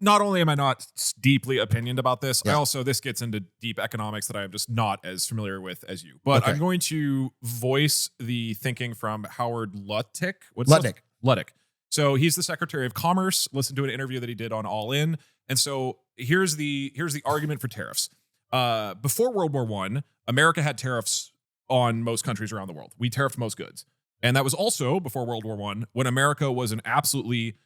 not only am I not deeply opinioned about this, Yeah. this gets into deep economics that I am just not as familiar with as you. But Okay. I'm going to voice the thinking from Howard Lutnick. Lutnick. Lutnick. So he's the Secretary of Commerce. Listen to an interview that he did on All In. And so here's the argument for tariffs. Before World War I, America had tariffs on most countries around the world. We tariffed most goods. And that was also before World War I, when America was an absolutely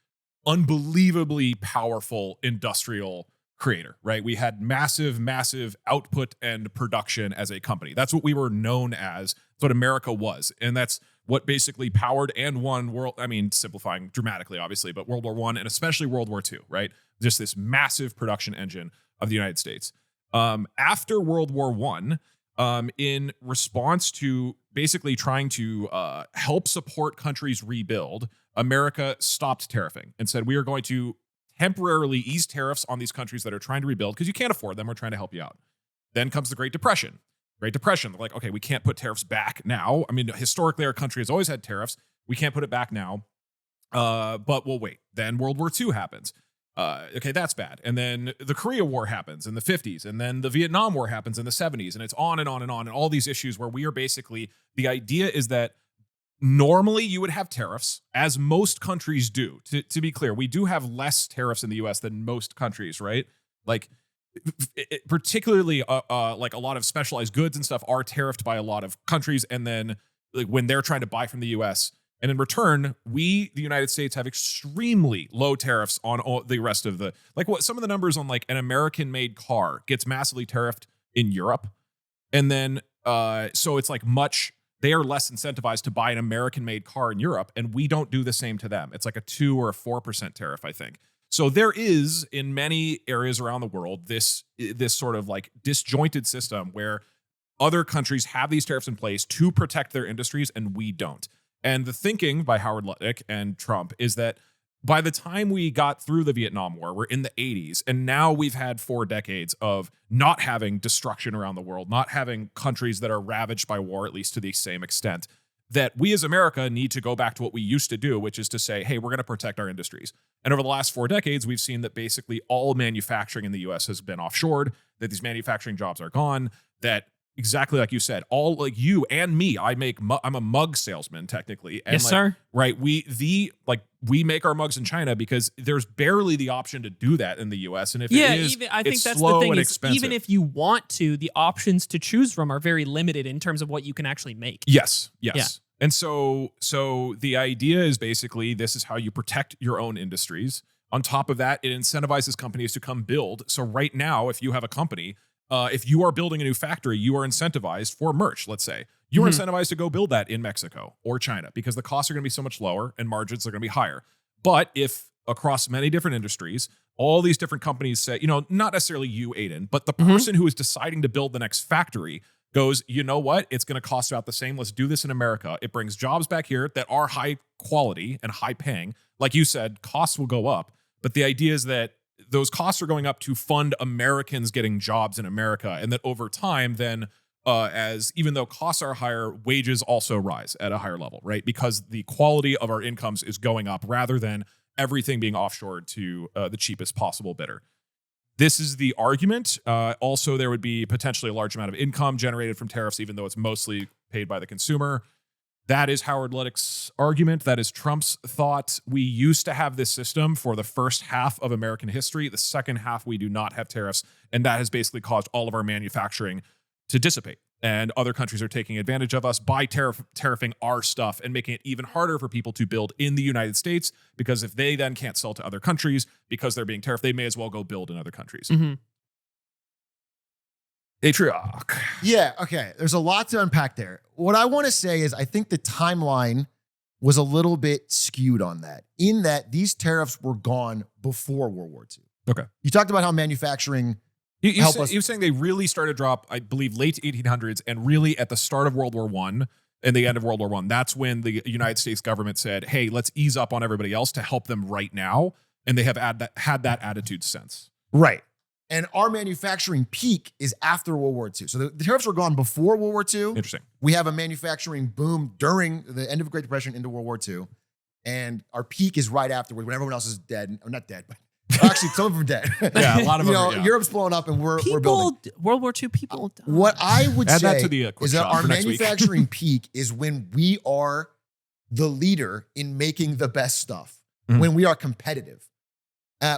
unbelievably powerful industrial creator, right? We had massive output and production as a company. That's what we were known as. That's what America was. And that's what basically powered and won simplifying dramatically, obviously, but World War I and especially World War II, right? Just this massive production engine of the United States. After World War I, in response to basically trying to help support countries rebuild, America stopped tariffing and said, we are going to temporarily ease tariffs on these countries that are trying to rebuild because you can't afford them. We're trying to help you out. Then comes the Great Depression. They're like, okay, we can't put tariffs back now. I mean, historically, our country has always had tariffs. We can't put it back now. But we'll wait. Then World War II happens. Okay, that's bad. And then the Korea War happens in the 50s. And then the Vietnam War happens in the 70s. And it's on and on and on. And all these issues where we are basically, the idea is that normally you would have tariffs, as most countries do. To be clear, we do have less tariffs in the US than most countries, right? Like, particularly like a lot of specialized goods and stuff are tariffed by a lot of countries. And then like when they're trying to buy from the US, and in return, we, the United States, have extremely low tariffs on all the rest of the, like what some of the numbers on like an American-made car gets massively tariffed in Europe. And then, so it's like they are less incentivized to buy an American-made car in Europe, and we don't do the same to them. It's like a 2 or a 4% tariff, I think. So there is, in many areas around the world, this sort of like disjointed system where other countries have these tariffs in place to protect their industries, and we don't. And the thinking by Howard Lutnick and Trump is that by the time we got through the Vietnam War, we're in the 80s, and now we've had 4 decades of not having destruction around the world, not having countries that are ravaged by war, at least to the same extent, that we as America need to go back to what we used to do, which is to say, hey, we're going to protect our industries. And over the last 4 decades, we've seen that basically all manufacturing in the US has been offshored, that these manufacturing jobs are gone, that exactly like you said, all like you and me, I'm a mug salesman technically. And yes, sir. Right. We make our mugs in China because there's barely the option to do that in the US. And if it is, I think that's slow the thing and is expensive. even if you want to, the options to choose from are very limited in terms of what you can actually make. Yes. Yeah. And so the idea is basically this is how you protect your own industries. On top of that, it incentivizes companies to come build. So right now, if you have a company, if you are building a new factory, you are incentivized for merch, let's say. You are incentivized to go build that in Mexico or China because the costs are going to be so much lower and margins are going to be higher. But if across many different industries, all these different companies say, not necessarily you, Aiden, but the person who is deciding to build the next factory goes, you know what? It's going to cost about the same. Let's do this in America. It brings jobs back here that are high quality and high paying. Like you said, costs will go up. But the idea is that those costs are going up to fund Americans getting jobs in America. And that over time, then as even though costs are higher, wages also rise at a higher level, right? Because the quality of our incomes is going up rather than everything being offshored to the cheapest possible bidder. This is the argument. Also, there would be potentially a large amount of income generated from tariffs, even though it's mostly paid by the consumer. That is Howard Lutnick's argument. That is Trump's thought. We used to have this system for the first half of American history. The second half, we do not have tariffs. And that has basically caused all of our manufacturing to dissipate. And other countries are taking advantage of us by tariffing our stuff and making it even harder for people to build in the United States, because if they then can't sell to other countries because they're being tariffed, they may as well go build in other countries. Atriarch. Yeah, okay. There's a lot to unpack there. What I want to say is I think the timeline was a little bit skewed on that, in that these tariffs were gone before World War II. Okay. You talked about how manufacturing You're saying they really started to drop, I believe, late 1800s, and really at the start of World War I and the end of World War I. That's when the United States government said, hey, let's ease up on everybody else to help them right now. And they have had that attitude since. Right. And our manufacturing peak is after World War II. So the tariffs were gone before World War II. Interesting. We have a manufacturing boom during the end of the Great Depression into World War II. And our peak is right afterward when everyone else is dead, or not dead, but Actually, some of them dead. Yeah, a lot of you them. know, Yeah. Europe's blowing up, and we're building. People, World War II, people. What I would Add that say to the, quick is that shot our for next week. manufacturing peak is when we are the leader in making the best stuff, Mhm. when we are competitive.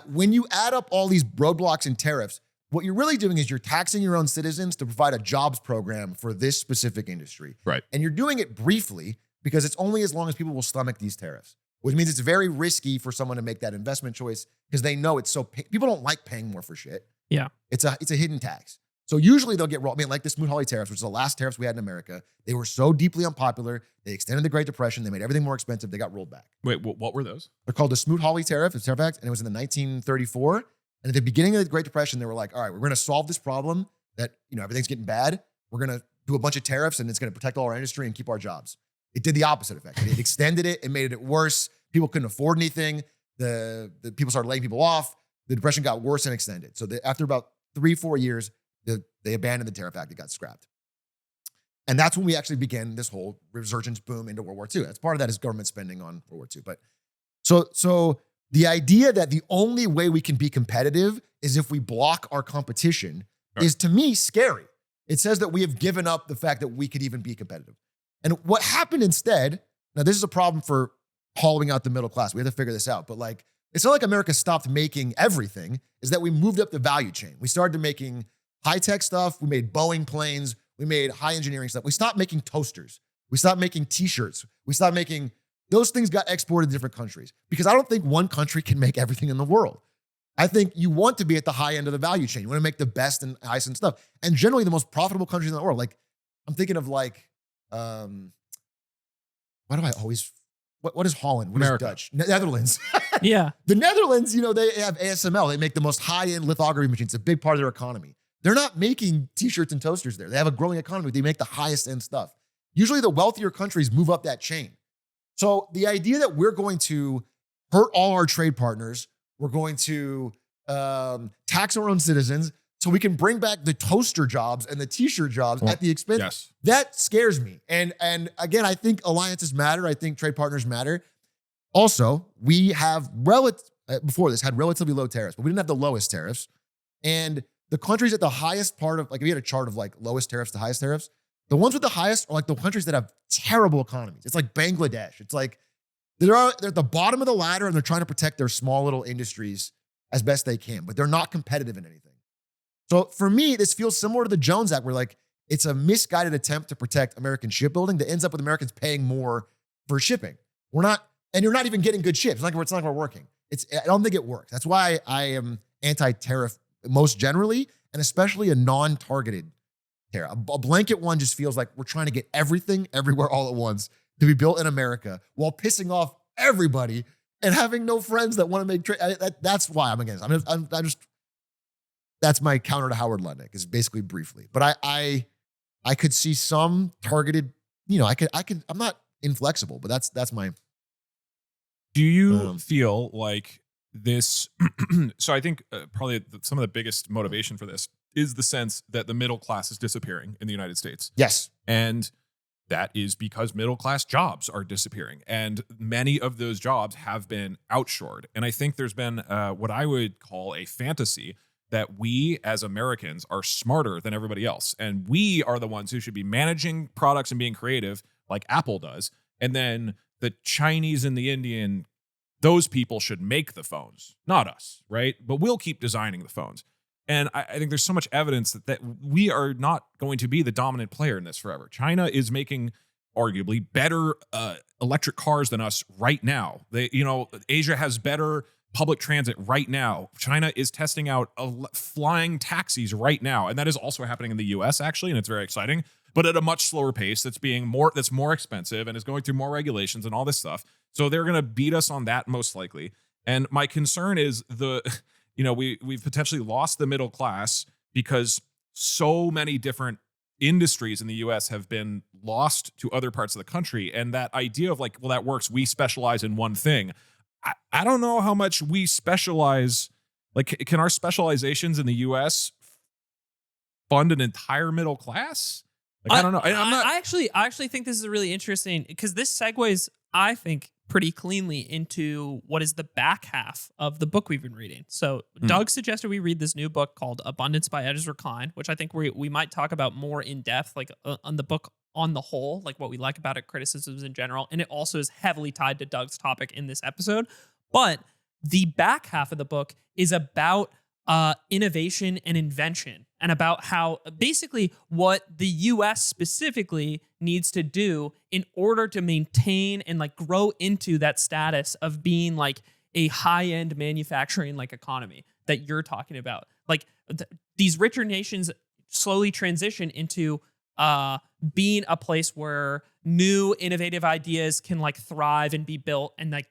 When you add up all these roadblocks and tariffs, what you're really doing is you're taxing your own citizens to provide a jobs program for this specific industry. Right. And you're doing it briefly because it's only as long as people will stomach these tariffs, which means it's very risky for someone to make that investment choice because they know it's so, people don't like paying more for shit. Yeah. It's a hidden tax. So usually they'll get rolled. I mean, like the Smoot-Hawley tariffs, which is the last tariffs we had in America. They were so deeply unpopular. They extended the Great Depression. They made everything more expensive. They got rolled back. Wait, what were those? They're called the Smoot-Hawley tariff. It's a tariff act, and it was in the 1934. And at the beginning of the Great Depression, they were like, all right, we're going to solve this problem that, you know, everything's getting bad. We're going to do a bunch of tariffs, and it's going to protect all our industry and keep our jobs. It did the opposite effect. It extended it and made it worse. People couldn't afford anything. The people started laying people off. The Depression got worse and extended. So after about 3-4 years, they abandoned the Tariff Act. It got scrapped. And that's when we actually began this whole resurgence boom into World War II. That's part of that is government spending on World War II. But so the idea that the only way we can be competitive is if we block our competition is, to me, scary. It says that we have given up the fact that we could even be competitive. And what happened instead, now this is a problem for hollowing out the middle class. We have to figure this out. But like, it's not like America stopped making everything, is that we moved up the value chain. We started making high-tech stuff. We made Boeing planes. We made high engineering stuff. We stopped making toasters. We stopped making t-shirts. We stopped making, those things got exported to different countries because I don't think one country can make everything in the world. I think you want to be at the high end of the value chain. You want to make the best and highest and stuff. And generally the most profitable countries in the world, like I'm thinking of like, why do I always, what is Holland? What America. is Dutch? Netherlands. Yeah. The Netherlands, you know, they have ASML. They make the most high-end lithography machines. It's a big part of their economy. They're not making t-shirts and toasters there. They have a growing economy. They make the highest end stuff. Usually the wealthier countries move up that chain. So the idea that we're going to hurt all our trade partners, we're going to tax our own citizens so we can bring back the toaster jobs and the t-shirt jobs at the expense. Yes. That scares me. And again, I think alliances matter. I think trade partners matter. Also, we have before this had relatively low tariffs, but we didn't have the lowest tariffs. And the countries at the highest part of, like if you had a chart of like lowest tariffs to highest tariffs, the ones with the highest are like the countries that have terrible economies. It's like Bangladesh. It's like they're at the bottom of the ladder and they're trying to protect their small little industries as best they can, but they're not competitive in anything. So for me, this feels similar to the Jones Act where like it's a misguided attempt to protect American shipbuilding that ends up with Americans paying more for shipping. And you're not even getting good ships. It's not like we're working. I don't think it works. That's why I am anti-tariff most generally, and especially a non-targeted tariff. A blanket one just feels like we're trying to get everything everywhere all at once to be built in America while pissing off everybody and having no friends that want to make trade. That's why I'm against it. I'm just that's my counter to Howard Lutnick is basically briefly. But I could see some targeted, you know, I'm not inflexible, but that's my. Do you feel like this? So I think probably some of the biggest motivation for this is the sense that the middle class is disappearing in the United States. Yes. And that is because middle class jobs are disappearing. And many of those jobs have been outshored. And I think there's been what I would call a fantasy that we as Americans are smarter than everybody else. And we are the ones who should be managing products and being creative like Apple does. And then the Chinese and the Indian, those people should make the phones, not us, right? But we'll keep designing the phones. And I think there's so much evidence that we are not going to be the dominant player in this forever. China is making arguably better electric cars than us right now. Asia has better public transit right now. China is testing out flying taxis right now. And that is also happening in the US actually. And it's very exciting, but at a much slower pace that's more expensive and is going through more regulations and all this stuff. So they're going to beat us on that most likely. And my concern is we've potentially lost the middle class because so many different industries in the US have been lost to other parts of the country. And that idea of like, well, that works. We specialize in one thing. I don't know how much we specialize. Like, can our specializations in the US fund an entire middle class? Like, I don't know. I actually think this is really interesting because this segues, I think, pretty cleanly into what is the back half of the book we've been reading. So Doug suggested we read this new book called Abundance by Ezra Klein, which I think we might talk about more in depth, like on the book on the whole, like what we like about it, criticisms in general. And it also is heavily tied to Doug's topic in this episode. But the back half of the book is about innovation and invention, and about how basically what the US specifically needs to do in order to maintain and like grow into that status of being like a high-end manufacturing like economy that you're talking about. Like these richer nations slowly transition into being a place where new innovative ideas can like thrive and be built, and like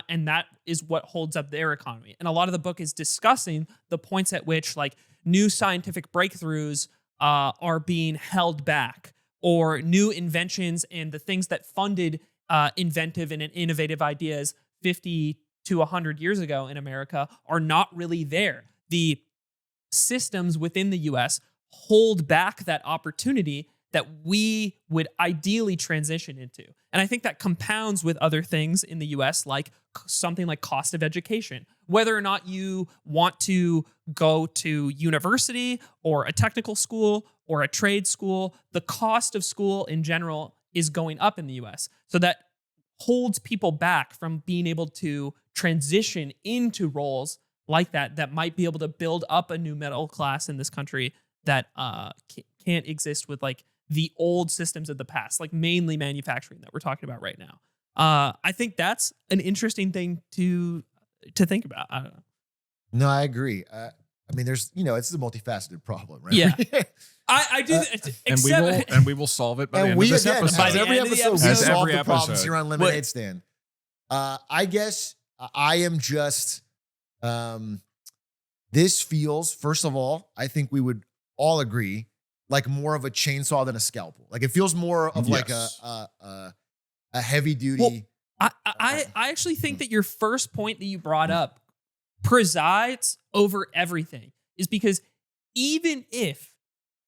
and that is what holds up their economy. And a lot of the book is discussing the points at which like new scientific breakthroughs are being held back, or new inventions and the things that funded inventive and innovative ideas 50 to 100 years ago in America are not really there. The systems within the US hold back that opportunity that we would ideally transition into. And I think that compounds with other things in the US, like something like cost of education. Whether or not you want to go to university or a technical school or a trade school, the cost of school in general is going up in the US. So that holds people back from being able to transition into roles like that might be able to build up a new middle class in this country that can't exist with like the old systems of the past, like mainly manufacturing that we're talking about right now. I think that's an interesting thing to think about. I don't know. No, I agree. I mean, there's, it's a multifaceted problem, right? Yeah. I do. And we will solve it by the end of this episode. As every episode, we solve the problems episode. here on Lemonade Stand. I guess I am just, this feels, first of all, I think we would all agree, like more of a chainsaw than a scalpel. Like it feels more of like a heavy duty. Well, I actually think that your first point that you brought up presides over everything, is because even if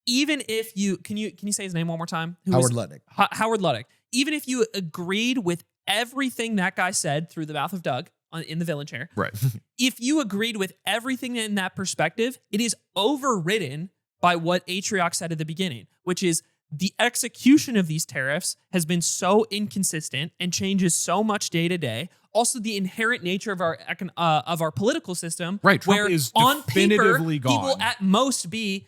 you can you say his name one more time? Howard Lutnick. Howard Lutnick. Even if you agreed with everything that guy said through the mouth of Doug in the villain chair, right? If you agreed with everything in that perspective, it is overridden by what Atrioc said at the beginning, which is the execution of these tariffs has been so inconsistent and changes so much day to day. Also, the inherent nature of our political system, right? Trump where is on paper definitively gone. he will at most be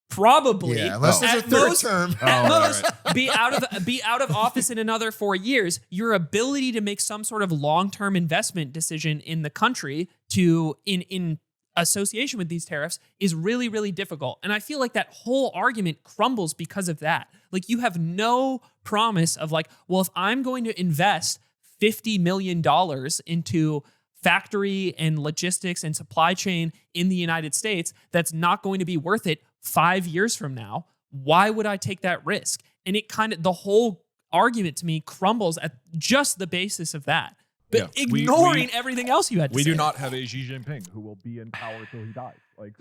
probably unless there's a third term, at most be out of office in another 4 years. Your ability to make some sort of long-term investment decision in the country in association with these tariffs is really, really difficult. And I feel like that whole argument crumbles because of that. Like you have no promise of like, well, if I'm going to invest $50 million into factory and logistics and supply chain in the United States, that's not going to be worth it 5 years from now. Why would I take that risk? And the whole argument to me crumbles at just the basis of that. But ignoring everything else you had to say. We do not have a Xi Jinping who will be in power till he dies. Like